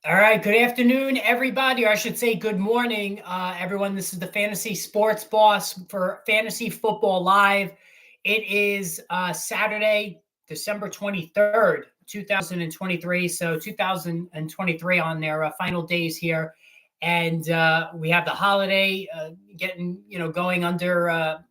All right. Good afternoon, everybody, or I should say good morning, everyone. This is the Fantasy Sports Boss for Fantasy Football Live. It is Saturday, December 23rd, 2023. So 2023 on their final days here. And we have the holiday getting, going under,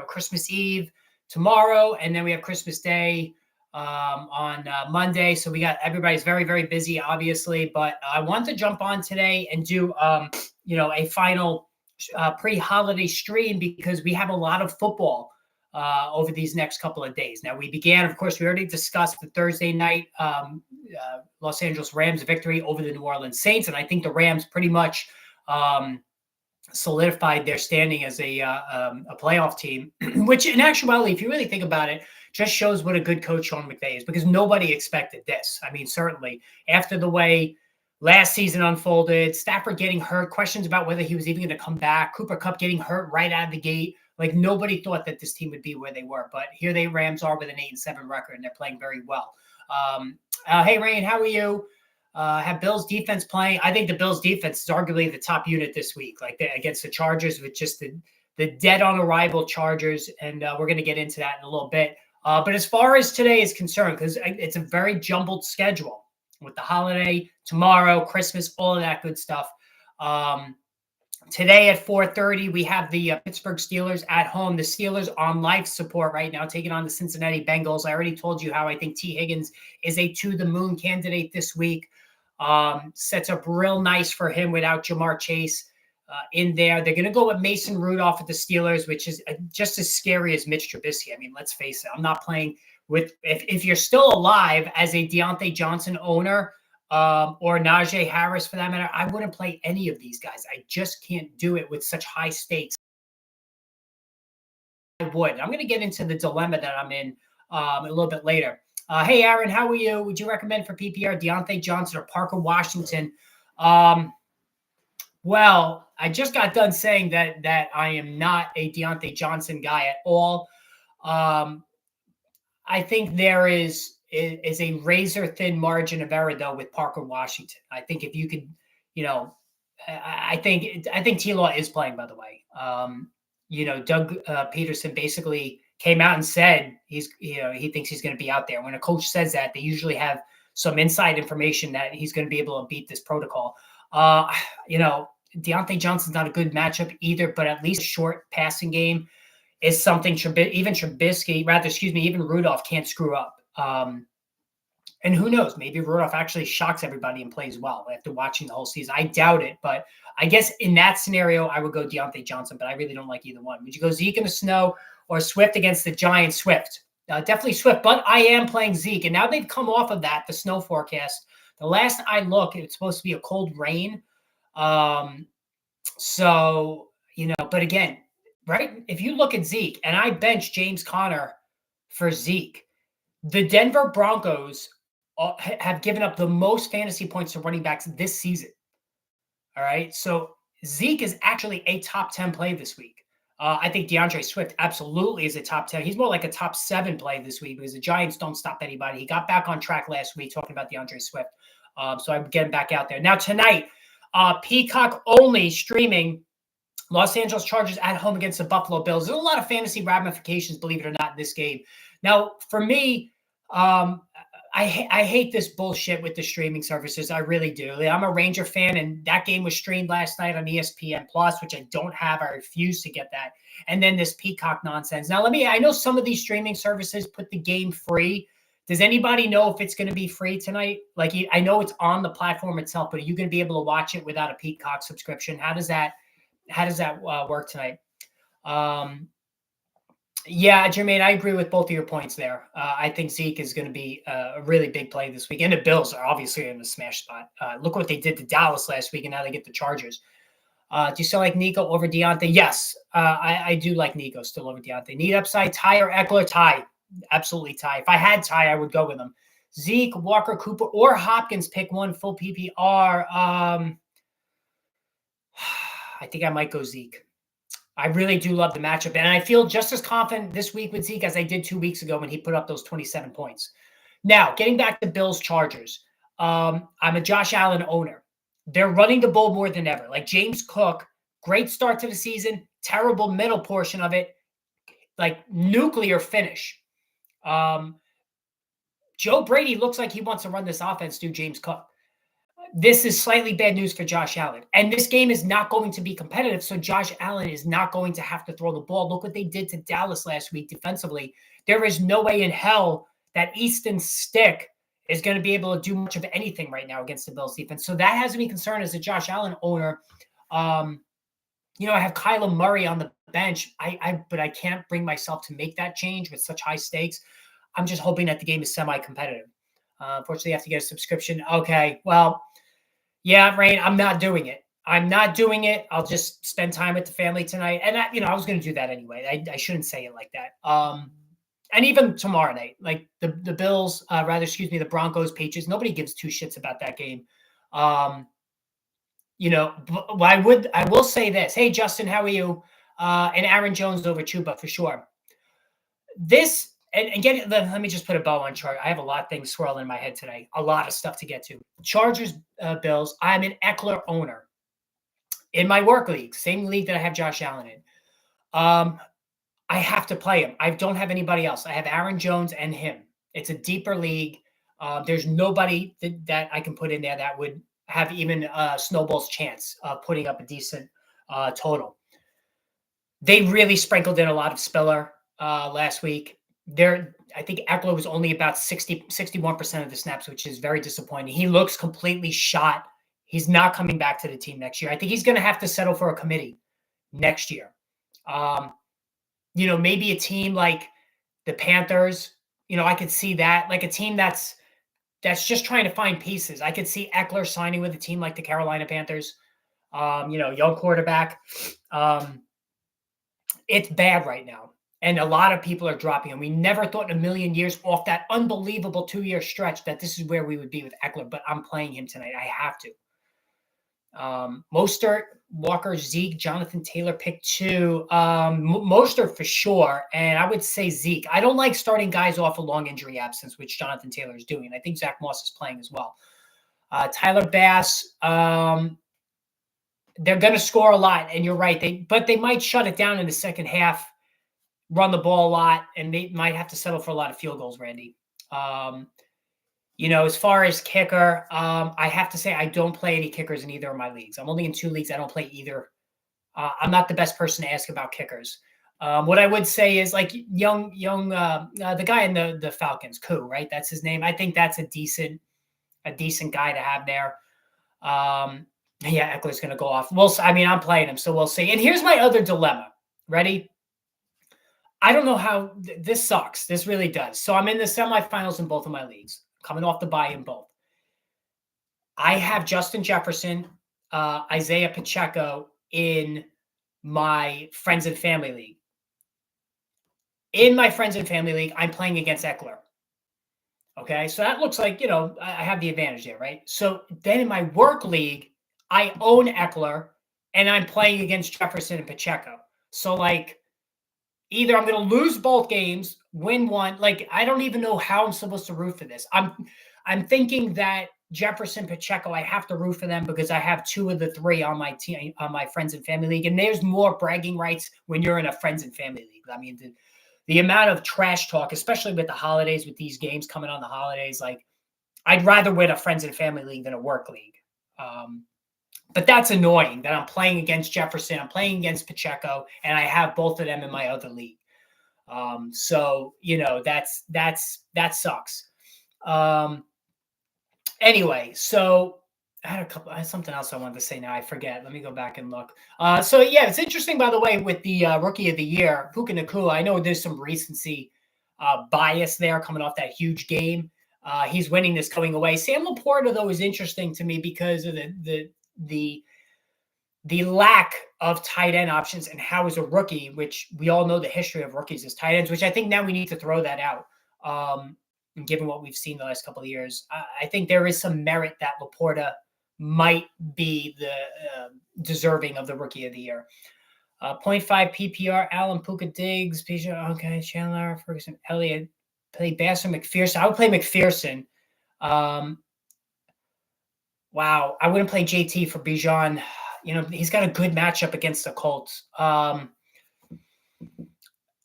Christmas Eve tomorrow. And then we have Christmas Day on Monday. So we got everybody's very, very busy, obviously. But I want to jump on today and do, a final pre-holiday stream because we have a lot of football over these next couple of days. Now we began, of course, we already discussed the Thursday night Los Angeles Rams victory over the New Orleans Saints, and I think the Rams pretty much solidified their standing as a playoff team, which in actuality, if you really think about it, just shows what a good coach Sean McVay is, because nobody expected this. I mean, certainly after the way last season unfolded, Stafford getting hurt, questions about whether he was even going to come back, Cooper Kupp getting hurt right out of the gate. Like, nobody thought that this team would be where they were, but here they Rams are with an 8-7 record, and they're playing very well. Hey, Rain, how are you? Have Bills defense playing? I think the Bills defense is arguably the top unit this week, like against the Chargers, with just the dead on arrival Chargers, and we're going to get into that in a little bit. But as far as today is concerned, because it's a very jumbled schedule with the holiday, tomorrow, Christmas, all of that good stuff. Today at 4:30, we have the Pittsburgh Steelers at home. The Steelers on life support right now, taking on the Cincinnati Bengals. I already told you how I think T. Higgins is a to-the-moon candidate this week. Sets up real nice for him without Jamar Chase in there. They're going to go with Mason Rudolph at the Steelers, which is just as scary as Mitch Trubisky. I mean, let's face it. I'm not playing with – if you're still alive as a Deontay Johnson owner or Najee Harris for that matter, I wouldn't play any of these guys. I just can't do it with such high stakes. I would. I'm going to get into the dilemma that I'm in a little bit later. Hey, Aaron, how are you? Would you recommend for PPR Deontay Johnson or Parker Washington? Well, I just got done saying that I am not a Deontay Johnson guy at all. I think there is a razor thin margin of error though with Parker Washington. I think if you could, I think T-Law is playing, by the way. Doug Peterson basically came out and said he thinks he's going to be out there. When a coach says that, they usually have some inside information that he's going to be able to beat this protocol. Deontay Johnson's not a good matchup either, but at least a short passing game is something even Rudolph can't screw up. And who knows, maybe Rudolph actually shocks everybody and plays well after watching the whole season. I doubt it, but I guess in that scenario, I would go Deontay Johnson, but I really don't like either one. Would you go Zeke in the snow or Swift against the Giants? Swift. Definitely Swift, but I am playing Zeke. And now they've come off of that, the snow forecast. The last I look, it's supposed to be a cold rain. But again, right? If you look at Zeke, and I bench James Conner for Zeke, the Denver Broncos have given up the most fantasy points to running backs this season. All right. So Zeke is actually a top 10 play this week. I think DeAndre Swift absolutely is a top 10. He's more like a top 7 play this week because the Giants don't stop anybody. He got back on track last week talking about DeAndre Swift. So I'm getting back out there. Now tonight, Peacock only streaming Los Angeles Chargers at home against the Buffalo Bills. There's a lot of fantasy ramifications, believe it or not, in this game. Now, for me, I hate this bullshit with the streaming services. I really do. I'm a Ranger fan, and that game was streamed last night on ESPN Plus, which I don't have. I refuse to get that. And then this Peacock nonsense. Now, I know some of these streaming services put the game free. Does anybody know if it's going to be free tonight? Like, I know it's on the platform itself, but are you going to be able to watch it without a Peacock subscription? How does that work tonight? Yeah, Jermaine, I agree with both of your points there. I think Zeke is going to be a really big play this week. And the Bills are obviously in a smash spot. Look what they did to Dallas last week, and now they get the Chargers. Do you still like Nico over Deontay? Yes, I do like Nico still over Deontay. Need upside, Ty or Eckler? Ty. Absolutely Ty. If I had Ty, I would go with him. Zeke, Walker, Cooper, or Hopkins, pick one full PPR. I think I might go Zeke. I really do love the matchup. And I feel just as confident this week with Zeke as I did 2 weeks ago when he put up those 27 points. Now, getting back to Bills Chargers. I'm a Josh Allen owner. They're running the ball more than ever. Like James Cook, great start to the season, terrible middle portion of it, like nuclear finish. Joe Brady looks like he wants to run this offense through James Cook. This is slightly bad news for Josh Allen. And this game is not going to be competitive, so Josh Allen is not going to have to throw the ball. Look what they did to Dallas last week defensively. There is no way in hell that Easton Stick is going to be able to do much of anything right now against the Bills defense. So that has me concerned as a Josh Allen owner. I have Kyler Murray on the bench. But I can't bring myself to make that change with such high stakes. I'm just hoping that the game is semi-competitive. Unfortunately, I have to get a subscription. Okay, well, yeah, Rain, I'm not doing it. I'll just spend time with the family tonight. And I was going to do that anyway. I shouldn't say it like that. And even tomorrow night, like the Bills, the Broncos, Patriots, nobody gives two shits about that game. I will say this. Hey, Justin, how are you? And Aaron Jones over Chuba for sure. Let me just put a bow on chart. I have a lot of things swirling in my head today. A lot of stuff to get to. Chargers, Bills. I'm an Eckler owner in my work league, same league that I have Josh Allen in. I have to play him. I don't have anybody else. I have Aaron Jones and him. It's a deeper league. There's nobody that I can put in there that would have even a snowball's chance of putting up a decent total. They really sprinkled in a lot of Spiller last week. I think Eckler was only about 61% of the snaps, which is very disappointing. He looks completely shot. He's not coming back to the team next year. I think he's going to have to settle for a committee next year. Maybe a team like the Panthers, I could see that, like a team that's just trying to find pieces. I could see Eckler signing with a team like the Carolina Panthers, young quarterback. It's bad right now. And a lot of people are dropping him. We never thought in a million years off that unbelievable 2-year stretch that this is where we would be with Eckler, but I'm playing him tonight. I have to. Mostert, Walker, Zeke, Jonathan Taylor, pick 2. Mostert for sure, and I would say Zeke. I don't like starting guys off a long injury absence, which Jonathan Taylor is doing. I think Zach Moss is playing as well. Tyler Bass, they're going to score a lot, and you're right. But they might shut it down in the second half, run the ball a lot, and they might have to settle for a lot of field goals, Randy. As far as kicker, I have to say I don't play any kickers in either of my leagues. I'm only in 2 leagues. I don't play either. I'm not the best person to ask about kickers. What I would say is like the guy in the Falcons, Koo, right? That's his name. I think that's a decent guy to have there. Eckler's going to go off. I'm playing him, so we'll see. And here's my other dilemma. Ready? I don't know how this sucks. This really does. So I'm in the semifinals in both of my leagues, coming off the bye in both. I have Justin Jefferson, Isaiah Pacheco in my friends and family league. In my friends and family league, I'm playing against Eckler. Okay, so that looks like, I have the advantage there, right? So then in my work league, I own Eckler, and I'm playing against Jefferson and Pacheco. So, either I'm going to lose both games, win one. I don't even know how I'm supposed to root for this. I'm thinking that Jefferson, Pacheco, I have to root for them because I have 2 of the 3 on my team, on my friends and family league. And there's more bragging rights when you're in a friends and family league. I mean, the amount of trash talk, especially with the holidays, with these games coming on the holidays, I'd rather win a friends and family league than a work league. But that's annoying that I'm playing against Jefferson, I'm playing against Pacheco, and I have both of them in my other league. That sucks. Anyway, so I had something else I wanted to say now. I forget. Let me go back and look. It's interesting, by the way, with the Rookie of the Year, Puka Nacua. I know there's some recency bias there coming off that huge game. He's winning this going away. Sam Laporta, though, is interesting to me because of the lack of tight end options and how is a rookie, which we all know the history of rookies as tight ends, which I think now we need to throw that out. Given what we've seen the last couple of years, I think there is some merit that Laporta might be the deserving of the Rookie of the Year. 0.5 PPR, Allen, Puka, Diggs, okay, Chandler, Ferguson, Elliott, play Bass or McPherson. I would play McPherson. Wow, I wouldn't play JT for Bijan. You know, he's got a good matchup against the Colts.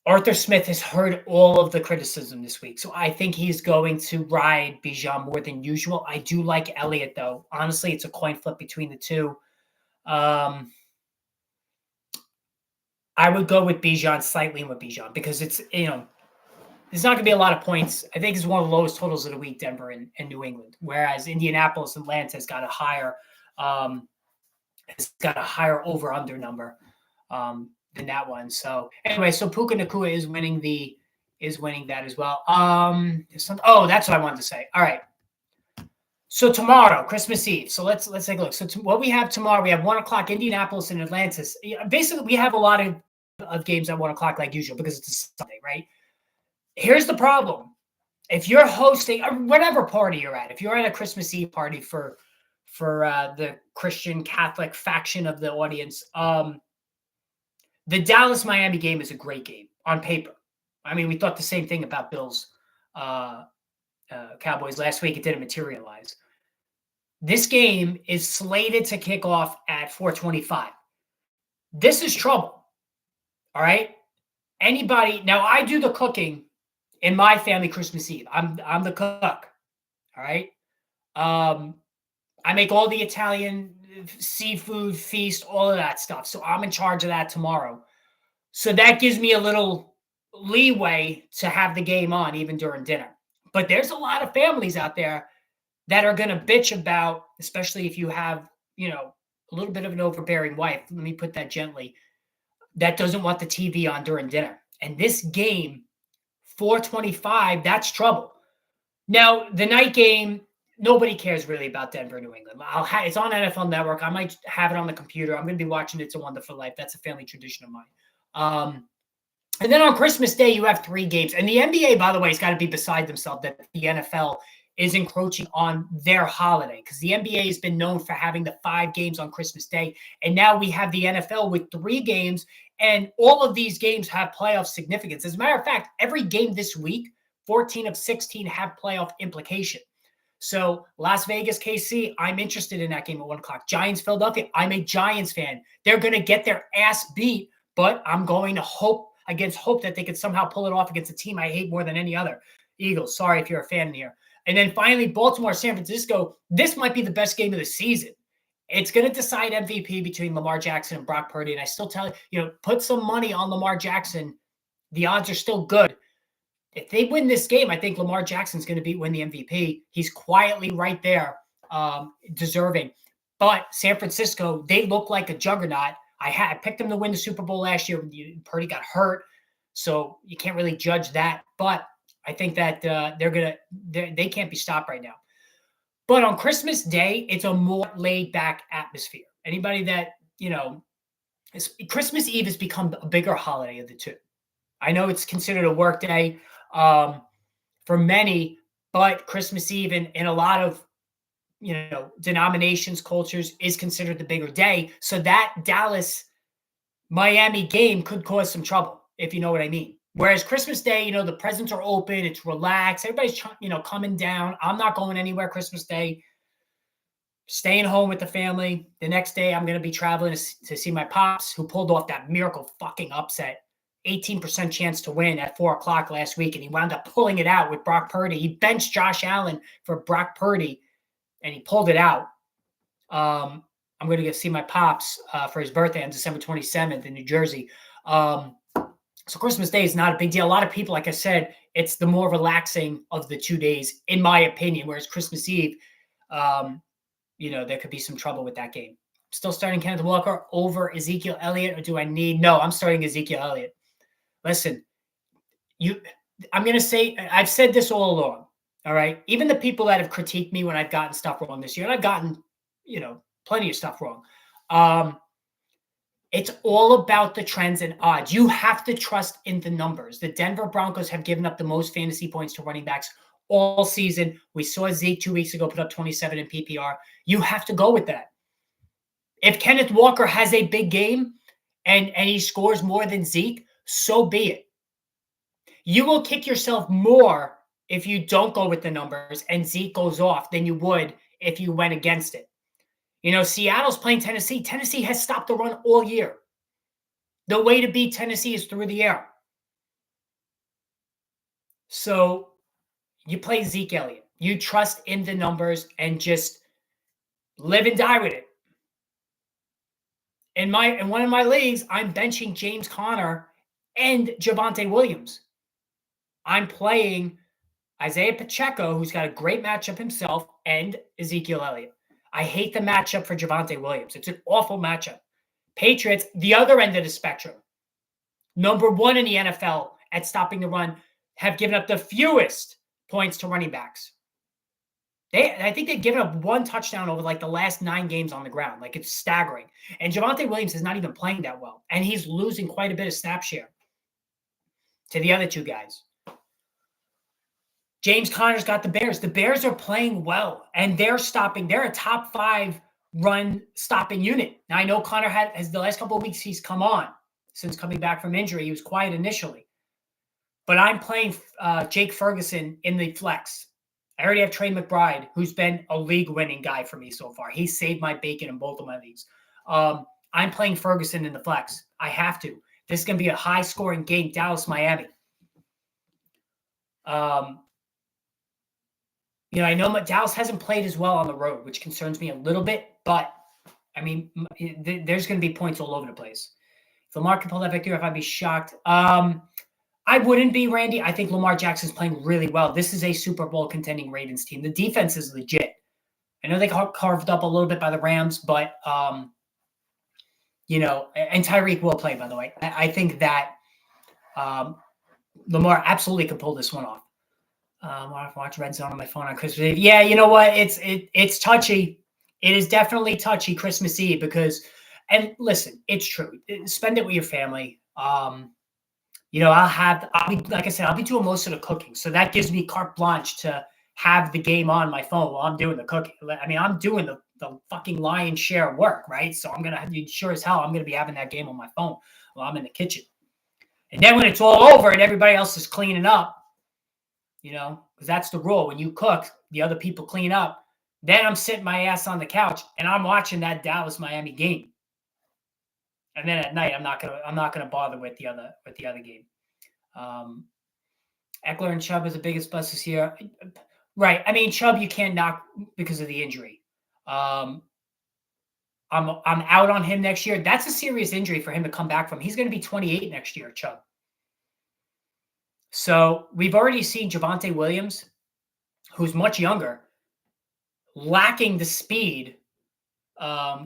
Arthur Smith has heard all of the criticism this week, so I think he's going to ride Bijan more than usual. I do like Elliott, though. Honestly, it's a coin flip between the two. I would go with Bijan, slightly with Bijan, because it's, there's not going to be a lot of points. I think it's one of the lowest totals of the week, Denver and New England, whereas Indianapolis and Atlanta has got a higher over-under number than that one. So anyway, so Puka Nacua is winning that as well. That's what I wanted to say. All right. So tomorrow, Christmas Eve. So let's take a look. So what we have tomorrow, we have 1:00 Indianapolis and Atlanta. Basically, we have a lot of games at 1:00 like usual because it's a Sunday, right? Here's the problem. If you're hosting whatever party you're at, if you're at a Christmas Eve party for the Christian Catholic faction of the audience, the Dallas-Miami game is a great game on paper. I mean, we thought the same thing about Bills Cowboys last week. It didn't materialize. This game is slated to kick off at 4:25. This is trouble. All right. Anybody now? I do the cooking in my family Christmas Eve. I'm the cook. All right. I make all the Italian seafood feast, all of that stuff. So I'm in charge of that tomorrow. So that gives me a little leeway to have the game on even during dinner. But there's a lot of families out there that are going to bitch about, especially if you have, a little bit of an overbearing wife. Let me put that gently. That doesn't want the TV on during dinner. And this game, 4:25, that's trouble. Now, the night game, nobody cares really about Denver, New England. It's on NFL Network. I might have it on the computer. I'm going to be watching It's a Wonderful Life. That's a family tradition of mine. And then on Christmas Day, you have 3 games. And the NBA, by the way, has got to be beside themselves that the NFL is encroaching on their holiday, because the NBA has been known for having the 5 games on Christmas Day. And now we have the NFL with 3 games, and all of these games have playoff significance. As a matter of fact, every game this week, 14 of 16 have playoff implication. So Las Vegas, KC, I'm interested in that game at 1:00. Giants, Philadelphia, I'm a Giants fan. They're going to get their ass beat, but I'm going to hope that they could somehow pull it off against a team I hate more than any other. Eagles, sorry if you're a fan here. And then finally, Baltimore, San Francisco. This might be the best game of the season. It's going to decide MVP between Lamar Jackson and Brock Purdy. And I still tell you, put some money on Lamar Jackson. The odds are still good. If they win this game, I think Lamar Jackson's going to win the MVP. He's quietly right there, deserving. But San Francisco, they look like a juggernaut. I picked them to win the Super Bowl last year. Purdy got hurt, so you can't really judge that. But I think that they can't be stopped right now. But on Christmas Day, it's a more laid back atmosphere. Anybody that, Christmas Eve has become a bigger holiday of the two. I know it's considered a work day for many, but Christmas Eve in a lot of, denominations, cultures is considered the bigger day. So that Dallas-Miami game could cause some trouble, if you know what I mean. Whereas Christmas Day, the presents are open, it's relaxed, everybody's, coming down. I'm not going anywhere Christmas Day, staying home with the family. The next day, I'm going to be traveling to see my pops, who pulled off that miracle fucking upset. 18% chance to win at 4:00 last week, and he wound up pulling it out with Brock Purdy. He benched Josh Allen for Brock Purdy, and he pulled it out. I'm going to go see my pops for his birthday on December 27th in New Jersey. So Christmas Day is not a big deal. A lot of people, like I said, it's the more relaxing of the 2 days, in my opinion, whereas Christmas Eve, there could be some trouble with that game. Still starting Kenneth Walker over Ezekiel Elliott, or do I need? No, I'm starting Ezekiel Elliott. Listen, I'm going to say, I've said this all along, all right? Even the people that have critiqued me when I've gotten stuff wrong this year, and I've gotten, plenty of stuff wrong. It's all about the trends and odds. You have to trust in the numbers. The Denver Broncos have given up the most fantasy points to running backs all season. We saw Zeke 2 weeks ago put up 27 in PPR. You have to go with that. If Kenneth Walker has a big game and he scores more than Zeke, so be it. You will kick yourself more if you don't go with the numbers and Zeke goes off than you would if you went against it. You know, Seattle's playing Tennessee. Tennessee has stopped the run all year. The way to beat Tennessee is through the air. So you play Zeke Elliott. You trust in the numbers and just live and die with it. In one of my leagues, I'm benching James Conner and Javonte Williams. I'm playing Isaiah Pacheco, who's got a great matchup himself, and Ezekiel Elliott. I hate the matchup for Javonte Williams. It's an awful matchup. Patriots, the other end of the spectrum, number one in the NFL at stopping the run, have given up the fewest points to running backs. I think they've given up one touchdown over like the last 9 games on the ground. Like, it's staggering. And Javonte Williams is not even playing that well. And he's losing quite a bit of snap share to the other two guys. James Conner's got the Bears. The Bears are playing well, and they're stopping. They're a top 5 run stopping unit. Now, I know Conner has the last couple of weeks he's come on since coming back from injury. He was quiet initially. But I'm playing Jake Ferguson in the flex. I already have Trey McBride, who's been a league-winning guy for me so far. He saved my bacon in both of my leagues. I'm playing Ferguson in the flex. I have to. This is going to be a high-scoring game, Dallas-Miami. You know, I know Dallas hasn't played as well on the road, which concerns me a little bit. But, I mean, there's going to be points all over the place. If Lamar can pull that victory, if I'd be shocked. I wouldn't be, Randy. I think Lamar Jackson's playing really well. This is a Super Bowl contending Ravens team. The defense is legit. I know they got carved up a little bit by the Rams, but, you know, and Tyreek will play, by the way. I think that Lamar absolutely could pull this one off. I'll watch Red Zone on my phone on Christmas Eve. Yeah, you know what? It's touchy. It is definitely touchy Christmas Eve because, and listen, it's true. Spend it with your family. You know, I'll be, like I said, I'll be doing most of the cooking. So that gives me carte blanche to have the game on my phone while I'm doing the cooking. I mean, I'm doing the fucking lion's share of work, right? So I'm going to have, sure as hell, I'm going to be having that game on my phone while I'm in the kitchen. And then when it's all over and everybody else is cleaning up, you know, because that's the rule. When you cook, the other people clean up. Then I'm sitting my ass on the couch and I'm watching that Dallas-Miami game. And then at night, I'm not gonna bother with the other game. Eckler and Chubb is the biggest bust this year, right? I mean, Chubb you can't knock because of the injury. I'm out on him next year. That's a serious injury for him to come back from. He's going to be 28 next year, Chubb. So we've already seen Javonte Williams, who's much younger, lacking the speed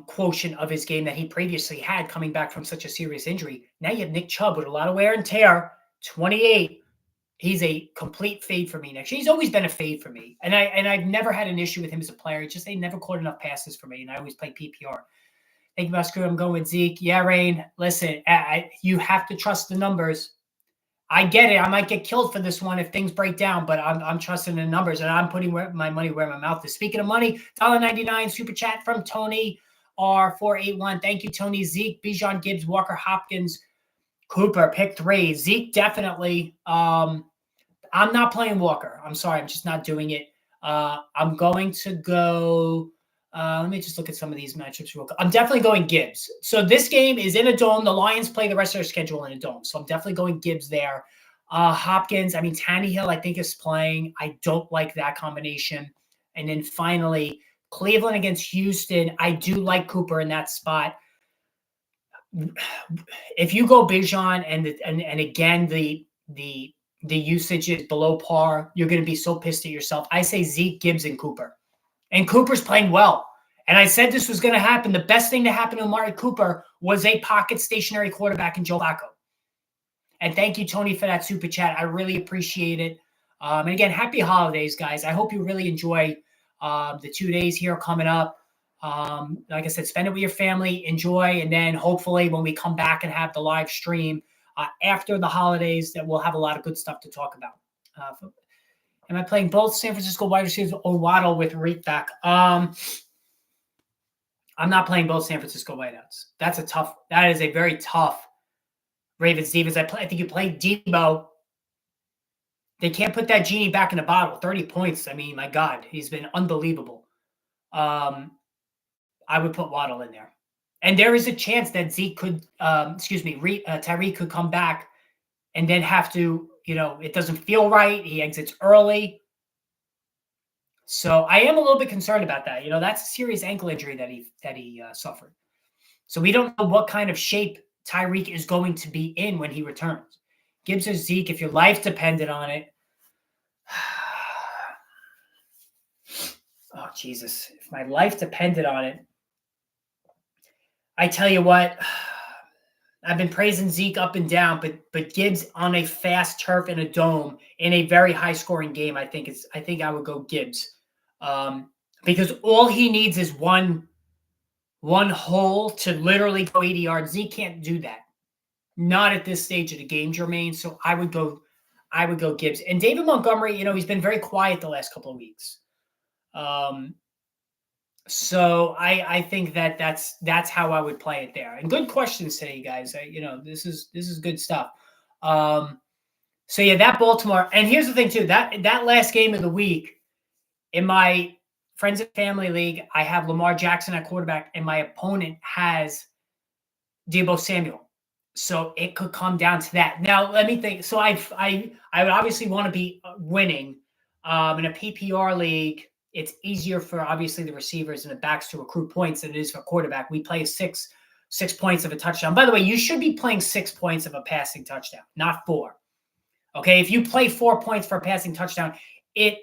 quotient of his game that he previously had coming back from such a serious injury. Now you have Nick Chubb with a lot of wear and tear, 28. He's a complete fade for me next year. He's always been a fade for me. And I've never had an issue with him as a player. It's just they never caught enough passes for me, and I always play PPR. Thank you, Musker. I'm going with Zeke. Yeah, Rain, listen, you have to trust the numbers. I get it. I might get killed for this one if things break down, but I'm trusting the numbers, and I'm putting my money where my mouth is. Speaking of money, $1.99 super chat from Tony R481. Thank you, Tony. Zeke, Bijan, Gibbs, Walker, Hopkins, Cooper, pick 3. Zeke, definitely. I'm not playing Walker. I'm sorry. I'm just not doing it. I'm going to go. Let me just look at some of these matchups real quick. I'm definitely going Gibbs. So this game is in a dome. The Lions play the rest of their schedule in a dome. So I'm definitely going Gibbs there. Hopkins, I mean, Tannehill, I think, is playing. I don't like that combination. And then finally, Cleveland against Houston. I do like Cooper in that spot. If you go Bijan and again, the usage is below par, you're going to be so pissed at yourself. I say Zeke, Gibbs, and Cooper. And Cooper's playing well. And I said this was going to happen. The best thing to happen to Amari Cooper was a pocket stationary quarterback in Joe Flacco. And thank you, Tony, for that super chat. I really appreciate it. And again, happy holidays, guys. I hope you really enjoy the 2 days here coming up. Like I said, spend it with your family, enjoy. And then hopefully when we come back and have the live stream after the holidays, that we'll have a lot of good stuff to talk about. Am I playing both San Francisco wide receivers or Waddle with Reed back? I'm not playing both San Francisco wideouts. That is a very tough Ravens defense. I think you play Debo. They can't put that genie back in the bottle. 30 points. I mean, my God, he's been unbelievable. I I would put Waddle in there. And there is a chance that Zeke could, Tyreek could come back and then have to, it doesn't feel right. He exits early. So I am a little bit concerned about that. That's a serious ankle injury that he suffered. So we don't know what kind of shape Tyreek is going to be in when he returns. Gibbs or Zeke, if your life depended on it. Oh, Jesus. If my life depended on it, I tell you what, I've been praising Zeke up and down, but Gibbs on a fast turf in a dome in a very high scoring game, I think I would go Gibbs. Because all he needs is one hole to literally go 80 yards. Zeke can't do that. Not at this stage of the game, Jermaine. So I would go Gibbs. And David Montgomery, he's been very quiet the last couple of weeks. So I think that's how I would play it there. And good questions today, guys. This is good stuff. So yeah, that Baltimore. And here's the thing too, that last game of the week in my friends and family league, I have Lamar Jackson at quarterback, and my opponent has Deebo Samuel. So it could come down to that. Now let me think. So I would obviously want to be winning in a PPR league. It's easier for obviously the receivers and the backs to accrue points than it is for quarterback. We play 6 points of a touchdown. By the way, you should be playing 6 points of a passing touchdown, not 4. Okay, if you play 4 points for a passing touchdown, it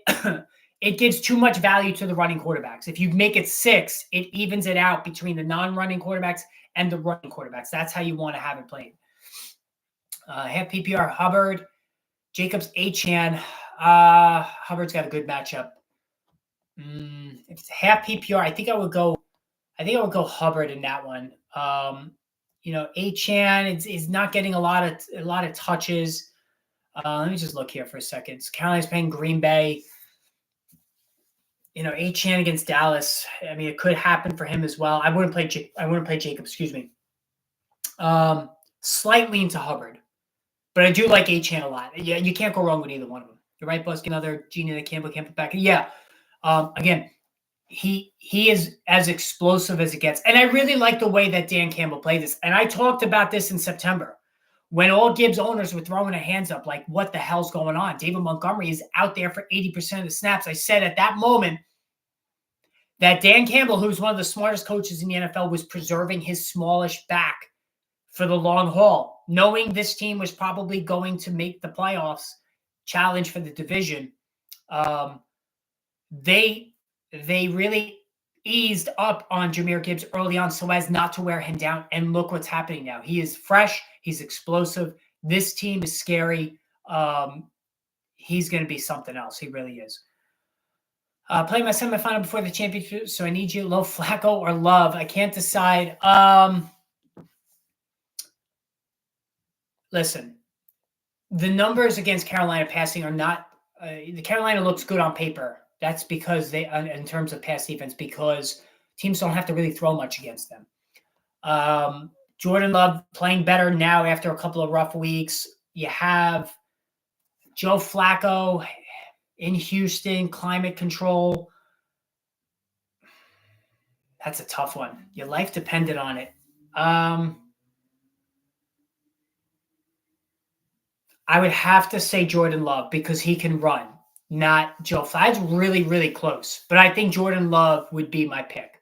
it gives too much value to the running quarterbacks. If you make it 6, it evens it out between the non-running quarterbacks and the running quarterbacks. That's how you want to have it played. Half PPR, Hubbard, Jacobs, Achane. Hubbard's got a good matchup. If it's half PPR, I think I would go Hubbard in that one. Achane is not getting a lot of touches. Let me just look here for a second. So Carolina's playing Green Bay. Achane against Dallas. I mean, it could happen for him as well. I wouldn't play Jacobs. Excuse me. Slight lean to Hubbard, but I do like Achane a lot. Yeah, you can't go wrong with either one of them. You're right, Busk. Another Genie that Campbell can't put back. Yeah. Again, he is as explosive as it gets. And I really like the way that Dan Campbell played this. And I talked about this in September when all Gibbs owners were throwing their hands up like, what the hell's going on? David Montgomery is out there for 80% of the snaps. I said at that moment that Dan Campbell, who's one of the smartest coaches in the NFL, was preserving his smallish back for the long haul, knowing this team was probably going to make the playoffs, challenge for the division. They really eased up on Jahmyr Gibbs early on so as not to wear him down. And look what's happening now. He is fresh. He's explosive. This team is scary. He's going to be something else. He really is. Playing my semifinal before the championship, so I need you, low Flacco or Love. I can't decide. Listen, the numbers against Carolina passing are not the Carolina looks good on paper. That's because they, in terms of pass defense, because teams don't have to really throw much against them. Jordan Love playing better now after a couple of rough weeks. You have Joe Flacco in Houston, climate control. That's a tough one. Your life depended on it. I would have to say Jordan Love because he can run, not Joe Flacco. That's really, really close. But I think Jordan Love would be my pick.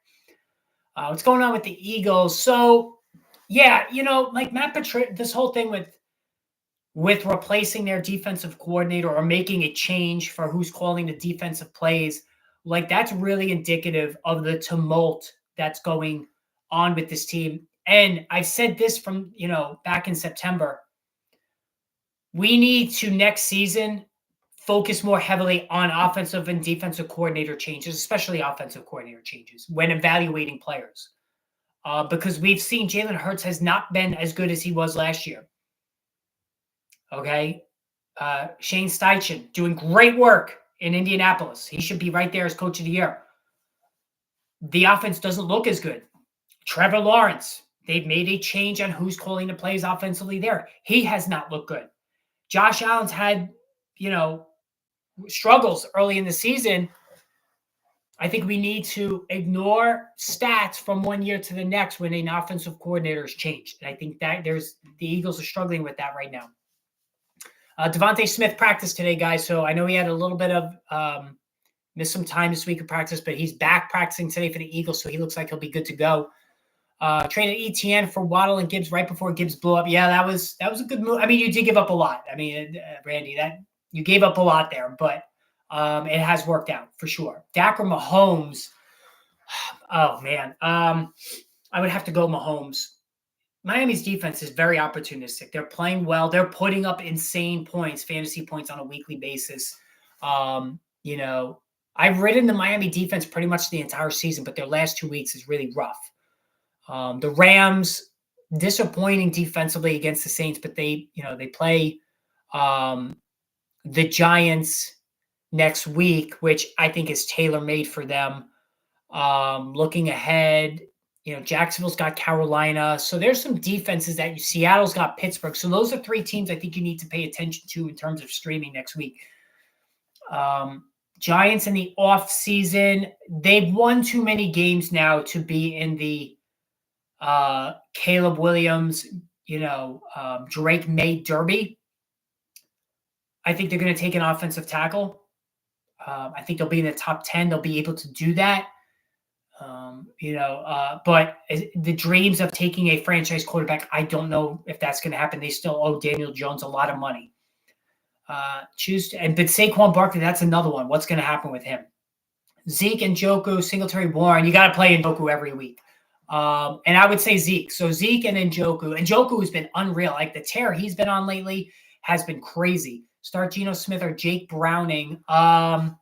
What's going on with the Eagles? So, yeah, like Matt Patricia, this whole thing with replacing their defensive coordinator or making a change for who's calling the defensive plays, like that's really indicative of the tumult that's going on with this team. And I said this from, back in September. We need to next season focus more heavily on offensive and defensive coordinator changes, especially offensive coordinator changes when evaluating players. Because we've seen Jalen Hurts has not been as good as he was last year. Okay. Shane Steichen doing great work in Indianapolis. He should be right there as coach of the year. The offense doesn't look as good. Trevor Lawrence, they've made a change on who's calling the plays offensively there. He has not looked good. Josh Allen's had, struggles early in the season. I think we need to ignore stats from one year to the next when an offensive coordinator has changed. And I think that the Eagles are struggling with that right now. Devontae Smith practiced today, guys. So I know he had a little bit of missed some time this week of practice, but he's back practicing today for the Eagles, so he looks like he'll be good to go. Traded ETN for Waddle and Gibbs right before Gibbs blew up. Yeah, that was a good move. I mean, you did give up a lot. I mean, Randy, that you gave up a lot there, but it has worked out for sure. Dak or Mahomes? Oh man, I would have to go Mahomes. Miami's defense is very opportunistic. They're playing well. They're putting up insane points, fantasy points on a weekly basis. You know, I've ridden the Miami defense pretty much the entire season, but their last 2 weeks is really rough. The Rams, disappointing defensively against the Saints, but they play the Giants next week, which I think is tailor-made for them. Looking ahead, Jacksonville's got Carolina. So there's some defenses that Seattle's got Pittsburgh. So those are 3 teams I think you need to pay attention to in terms of streaming next week. Giants in the off season, they've won too many games now to be in the Caleb Williams, Drake May Derby. I think they're going to take an offensive tackle. I think they'll be in the top 10. They'll be able to do that. But the dreams of taking a franchise quarterback, I don't know if that's going to happen. They still owe Daniel Jones a lot of money. But Saquon Barkley, that's another one. What's going to happen with him? Zeke and Njoku, Singletary, Warren. You got to play Njoku every week. And I would say Zeke. So Zeke and Njoku. Njoku has been unreal. Like the tear he's been on lately has been crazy. Start Geno Smith or Jake Browning. Man,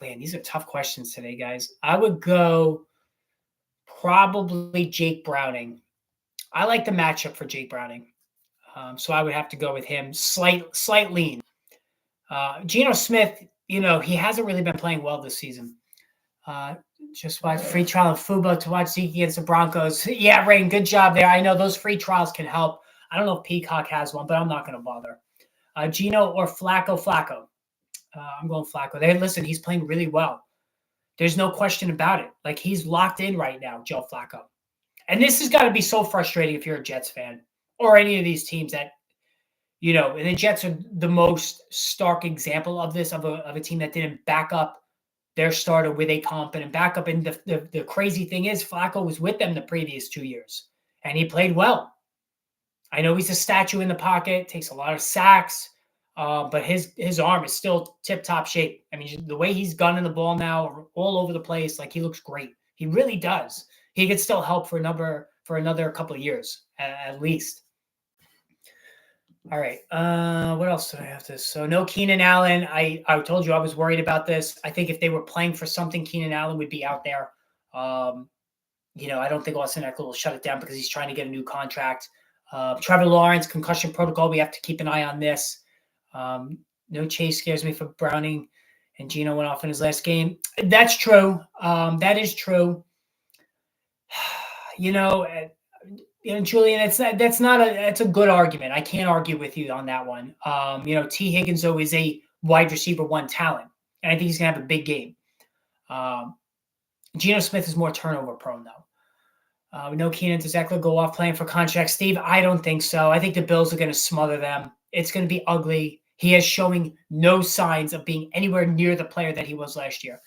these are tough questions today, guys. I would go probably Jake Browning. I like the matchup for Jake Browning. So I would have to go with him. Slight lean. Geno Smith, he hasn't really been playing well this season. Just watch free trial of Fubo to watch Zeke against the Broncos. Yeah, Rain, good job there. I know those free trials can help. I don't know if Peacock has one, but I'm not going to bother. Geno or Flacco? Flacco. I'm going Flacco. Listen, he's playing really well. There's no question about it. Like, he's locked in right now, Joe Flacco. And this has got to be so frustrating if you're a Jets fan or any of these teams that, and the Jets are the most stark example of this, of a team that didn't back up their starter with a competent backup. And the crazy thing is Flacco was with them the previous 2 years, and he played well. I know he's a statue in the pocket, takes a lot of sacks, but his arm is still tip-top shape. I mean, the way he's gunning the ball now all over the place, like, he looks great. He really does. He could still help for another couple of years, at least. All right. What else do I have to? So no Keenan Allen. I told you I was worried about this. I think if they were playing for something, Keenan Allen would be out there. I don't think Austin Eckler will shut it down because he's trying to get a new contract. Trevor Lawrence, concussion protocol. We have to keep an eye on this. No Chase scares me for Browning, and Geno went off in his last game. That's true. That is true. Julian, it's a good argument. I can't argue with you on that one. T. Higgins, though, is a wide receiver 1 talent, and I think he's going to have a big game. Geno Smith is more turnover prone, though. We know Keenan, does Eckler go off playing for contract? Steve, I don't think so. I think the Bills are going to smother them. It's going to be ugly. He is showing no signs of being anywhere near the player that he was last year.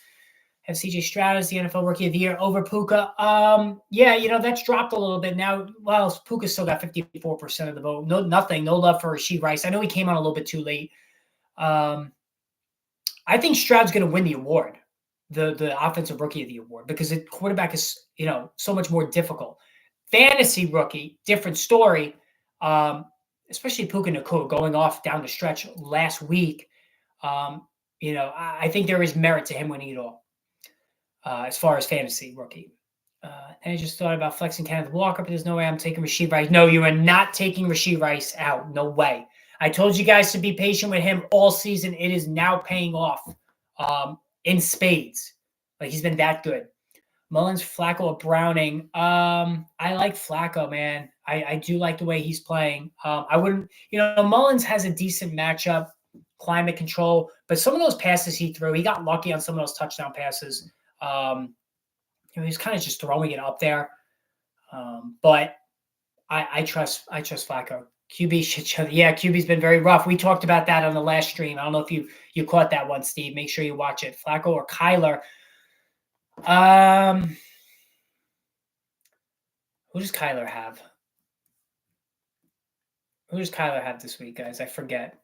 Have CJ Stroud as the NFL Rookie of the Year over Puka. That's dropped a little bit now. Well, Puka still got 54% of the vote. No love for Rashee Rice. I know he came on a little bit too late. I think Stroud's going to win the award, the Offensive Rookie of the Award, because the quarterback is, so much more difficult. Fantasy rookie, different story. Especially Puka Nacua going off down the stretch last week. I think there is merit to him winning it all. As far as fantasy rookie. And I just thought about flexing Kenneth Walker, but there's no way I'm taking Rashee Rice. No, you are not taking Rashee Rice out. No way. I told you guys to be patient with him all season. It is now paying off in spades. Like, he's been that good. Mullins, Flacco, or Browning. I like Flacco, man. I do like the way he's playing. I wouldn't, Mullins has a decent matchup climate control. But some of those passes he threw, he got lucky on some of those touchdown passes. He's kind of just throwing it up there. But I trust Flacco. QB's been very rough. We talked about that on the last stream. I don't know if you caught that one, Steve. Make sure you watch it. Flacco or Kyler. Who does Kyler have? Who does Kyler have this week, guys? I forget.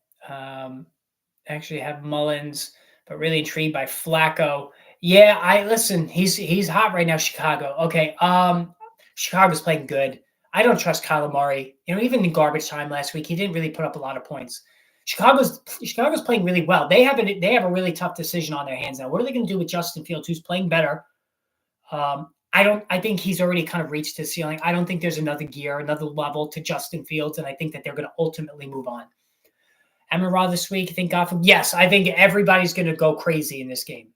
Actually have Mullins, but really intrigued by Flacco. Yeah, listen. He's hot right now, Chicago. Okay. Chicago's playing good. I don't trust Kyler Murray. Even in garbage time last week, he didn't really put up a lot of points. Chicago's playing really well. They have a really tough decision on their hands now. What are they going to do with Justin Fields, who's playing better? I think he's already kind of reached his ceiling. I don't think there's another gear, another level to Justin Fields, and I think that they're going to ultimately move on. Amon-Ra this week, I think Gotham. Yes, I think everybody's going to go crazy in this game.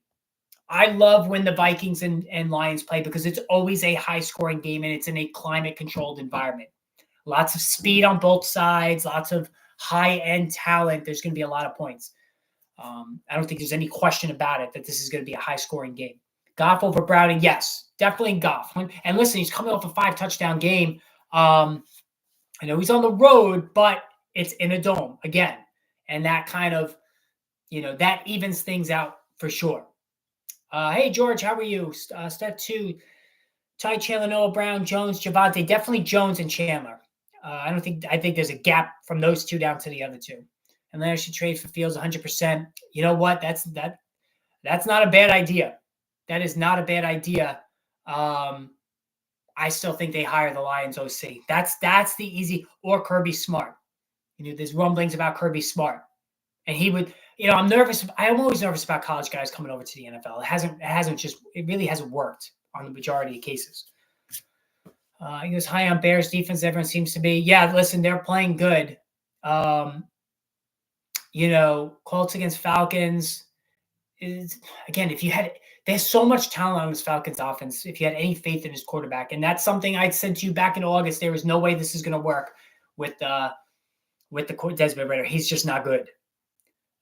I love when the Vikings and Lions play because it's always a high-scoring game and it's in a climate-controlled environment. Lots of speed on both sides, lots of high-end talent. There's going to be a lot of points. I don't think there's any question about it that this is going to be a high-scoring game. Goff over Browning, yes, definitely Goff. And listen, he's coming off a 5-touchdown game. I know he's on the road, but it's in a dome again. And that kind of, that evens things out for sure. Hey, George, how are you? Step 2, Ty Chandler, Noah Brown, Jones, Javonte. Definitely Jones and Chandler. I think there's a gap from those two down to the other two. And then I should trade for Fields 100%. You know what? That's not a bad idea. That is not a bad idea. I still think they hire the Lions OC. That's the easy, or Kirby Smart. There's rumblings about Kirby Smart. And he would, I'm nervous. I'm always nervous about college guys coming over to the NFL. It really hasn't worked on the majority of cases. He goes high on Bears defense. Everyone seems to be. Yeah, listen, they're playing good. Colts against Falcons. There's so much talent on this Falcons offense. If you had any faith in his quarterback, and that's something I said to you back in August, there was no way this is going to work with the Desmond Ridder. He's just not good.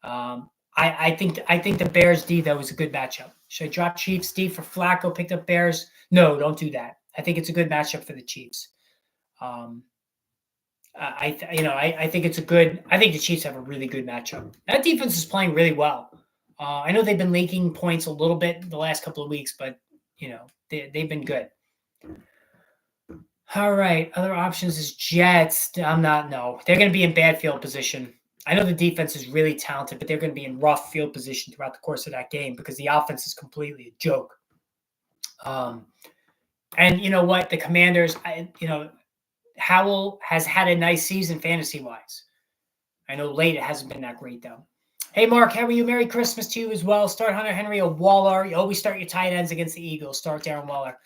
I think the Bears D though is a good matchup. Should I drop Chiefs D for Flacco? Picked up Bears? No, don't do that. I think it's a good matchup for the Chiefs. I think it's a good. I think the Chiefs have a really good matchup. That defense is playing really well. I know they've been leaking points a little bit the last couple of weeks, but they've been good. All right, other options is Jets. They're going to be in bad field position. I know the defense is really talented, but they're going to be in rough field position throughout the course of that game because the offense is completely a joke. And you know what? The Commanders, Howell has had a nice season fantasy-wise. I know late it hasn't been that great, though. Hey, Mark, how are you? Merry Christmas to you as well. Start Hunter Henry or Waller. You always start your tight ends against the Eagles. Start Darren Waller.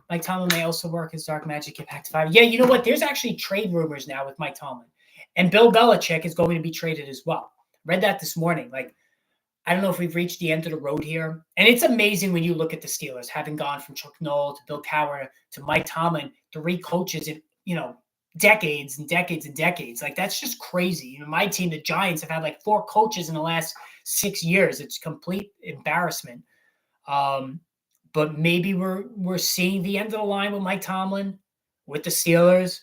Mike Tomlin may also work his dark magic impact 5. Yeah, you know what? There's actually trade rumors now with Mike Tomlin. And Bill Belichick is going to be traded as well. Read that this morning. I don't know if we've reached the end of the road here. And it's amazing when you look at the Steelers, having gone from Chuck Noll to Bill Cowher to Mike Tomlin, 3 coaches in, decades and decades and decades. That's just crazy. My team, the Giants, have had 4 coaches in the last 6 years. It's complete embarrassment. But maybe we're seeing the end of the line with Mike Tomlin, with the Steelers.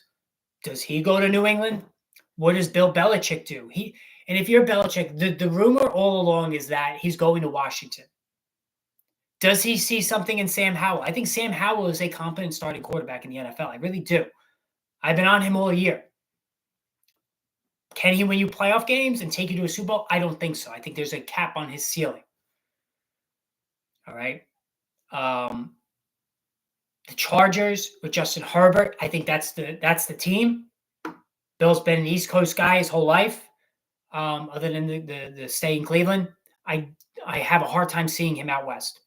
Does he go to New England? What does Bill Belichick do? And if you're Belichick, the rumor all along is that he's going to Washington. Does he see something in Sam Howell? I think Sam Howell is a competent starting quarterback in the NFL. I really do. I've been on him all year. Can he win you playoff games and take you to a Super Bowl? I don't think so. I think there's a cap on his ceiling. All right. The Chargers with Justin Herbert, I think that's the team. Bill's been an East Coast guy his whole life, other than the stay in Cleveland. I have a hard time seeing him out west.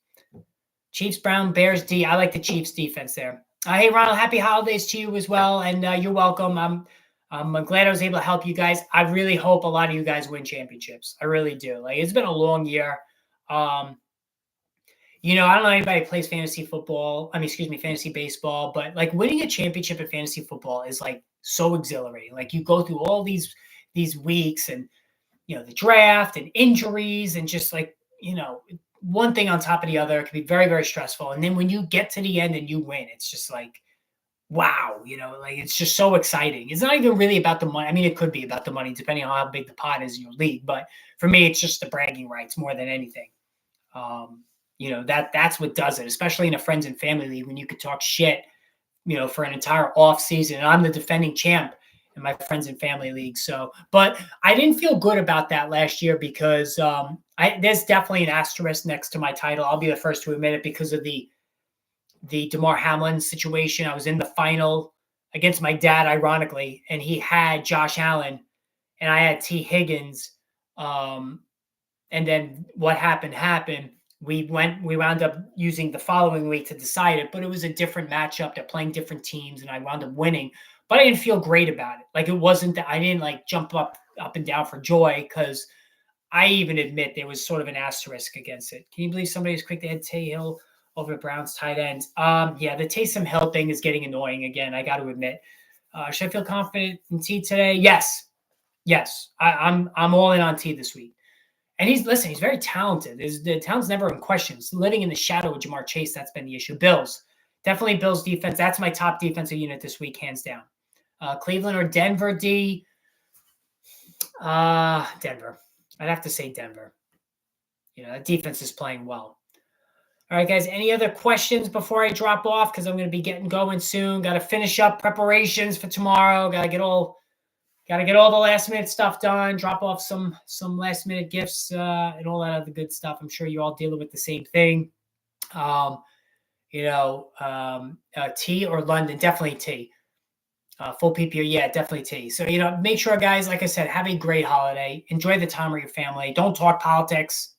Chiefs, Brown, Bears, D. I like the Chiefs defense there. Hey, Ronald, happy holidays to you as well, and you're welcome. I'm glad I was able to help you guys. I really hope a lot of you guys win championships. I really do. It's been a long year. I don't know anybody who plays fantasy baseball, but winning a championship in fantasy football is so exhilarating. You go through all these weeks and the draft and injuries and just like, one thing on top of the other. It can be very, very stressful. And then when you get to the end and you win, it's just like, wow, like it's just so exciting. It's not even really about the money. I mean, it could be about the money depending on how big the pot is in your league. But for me, it's just the bragging rights more than anything. That's what does it, especially in a friends and family league when you could talk shit, for an entire off season. And I'm the defending champ in my friends and family league. So, but I didn't feel good about that last year because there's definitely an asterisk next to my title. I'll be the first to admit it because of the Damar Hamlin situation. I was in the final against my dad, ironically, and he had Josh Allen and I had T. Higgins. And then what happened. We wound up using the following week to decide it, but it was a different matchup. They're playing different teams, and I wound up winning. But I didn't feel great about it. Like, it wasn't that I didn't like jump up and down for joy, because I even admit there was sort of an asterisk against it. Can you believe somebody was quick to add Tay Hill over the Browns tight ends? Yeah, the Taysom Hill thing is getting annoying again, I got to admit. Should I feel confident in T today? Yes. I'm all in on T this week. And he's very talented. The talent's never in question. It's living in the shadow of Jamar Chase. That's been the issue. Bills. Definitely Bills defense. That's my top defensive unit this week, hands down. Cleveland or Denver, D? Denver. I'd have to say Denver. That defense is playing well. All right, guys, any other questions before I drop off? Because I'm going to be getting going soon. Got to finish up preparations for tomorrow. Got to get all the last minute stuff done, drop off some last minute gifts and all that other good stuff. I'm sure you're all dealing with the same thing. T or London, definitely T. Full PPO, yeah, definitely T. So, make sure, guys, like I said, have a great holiday. Enjoy the time with your family. Don't talk politics.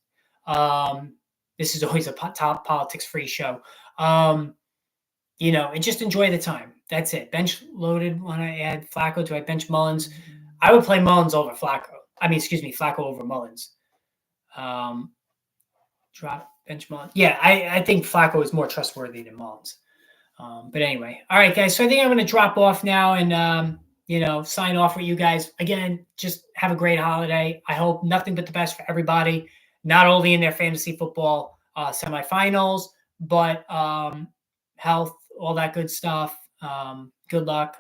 This is always a top politics-free show. And just enjoy the time. That's it. Bench loaded when I add Flacco. Do I bench Mullins? I would play Mullins over Flacco. Flacco over Mullins. Drop bench Mullins. Yeah, I think Flacco is more trustworthy than Mullins. But anyway. All right, guys. So I think I'm going to drop off now and, sign off with you guys. Again, just have a great holiday. I hope nothing but the best for everybody, not only in their fantasy football semifinals, but health, all that good stuff. Good luck.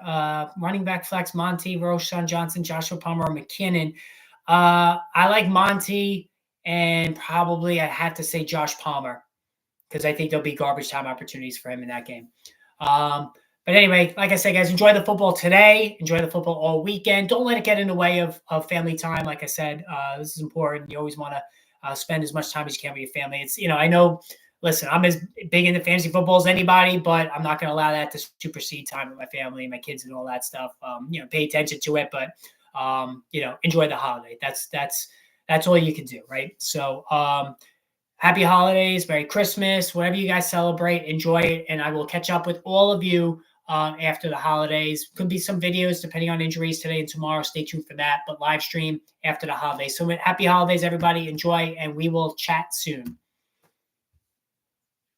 Running back flex, Monty, Roschon Johnson, Joshua Palmer, McKinnon. I like Monty, and probably I have to say Josh Palmer, because I think there'll be garbage time opportunities for him in that game. But anyway, like I said, guys, enjoy the football today. Enjoy the football all weekend. Don't let it get in the way of family time. Like I said, this is important. You always want to spend as much time as you can with your family. It's, I know, listen, I'm as big into fantasy football as anybody, but I'm not going to allow that to supersede time with my family, my kids, and all that stuff. Pay attention to it, but enjoy the holiday. That's all you can do, right? So, happy holidays, Merry Christmas, whatever you guys celebrate, enjoy it, and I will catch up with all of you after the holidays. Could be some videos depending on injuries today and tomorrow. Stay tuned for that, but live stream after the holidays. So happy holidays, everybody. Enjoy, and we will chat soon.